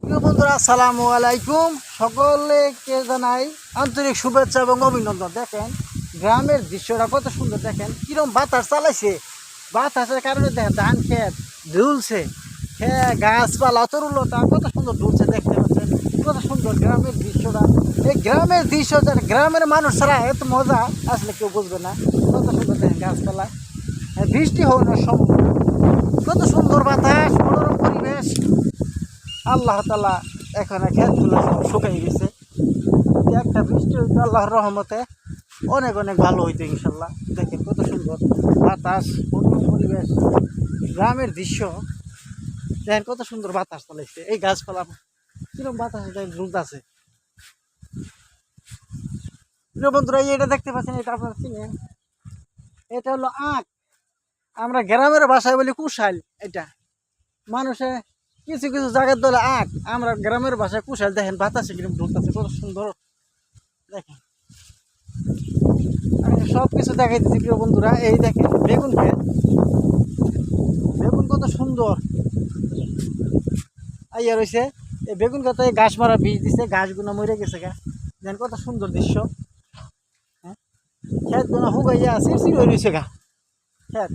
প্রিয় বন্ধুরা, আসসালামু আলাইকুম। সকলকে জানাই আন্তরিক শুভেচ্ছা এবং অভিনন্দন। দেখেন গ্রামের দৃশ্যটা কত সুন্দর, দেখেন কিরম বাতাস চালাইছে। বাতাসের কারণে দেখেন ধান ক্ষেত ঝুলছে, গাছপালা তরুলতা কত সুন্দর ঝুলছে, দেখতে পাচ্ছেন কত সুন্দর গ্রামের দৃশ্যটা। এই গ্রামের দৃশ্য গ্রামের মানুষ ছাড়া এত মজা আসলে কেউ বুঝবে না। কত সুন্দর দেখেন গাছপালা, বৃষ্টি হোক না সম্ভব, কত সুন্দর বাতাস, মনোরম পরিবেশ। আল্লাহ তালা এখানে ক্ষেতগুলো সব শুকাই গেছে। একটা বৃষ্টি হইতো আল্লাহর রহমতে অনেক অনেক ভালো হইতো ইনশাল্লাহ। দেখেন কত সুন্দর বাতাস, মনোরম পরিবেশ, গ্রামের দৃশ্য। দেখেন কত সুন্দর বাতাস চালাইছে, এই গাছপালা কিরকম বাতাস ঝুলতেছে। প্রিয় বন্ধুরা, এটা দেখতে পাচ্ছেন, এটা আপনারা চিনেন, এটা হলো আখ। আমরা গ্রামের ভাষায় বলি কুশাল। এটা মানুষে কিছু কিছু জায়গার দলে আখ, আমরা গ্রামের ভাষায় কুশাল। দেখেন বাতাসে কিরকম ঢুলতেছে, কত সুন্দর। দেখেন আমি সব কিছু দেখাই দিচ্ছি প্রিয় বন্ধুরা। এই দেখেন বেগুন ক্ষেত, বেগুন কত সুন্দর আইয়া রয়েছে। এই বেগুন ক্ষেতে ঘাস মারা বীজ দিছে, ঘাসগুলো মরে গেছে গা। দেখেন কত সুন্দর দৃশ্য। হ্যাঁ, ক্ষেতগুলো হুগাইয়া আছে, চির হয়ে রয়েছে গা ক্ষেত।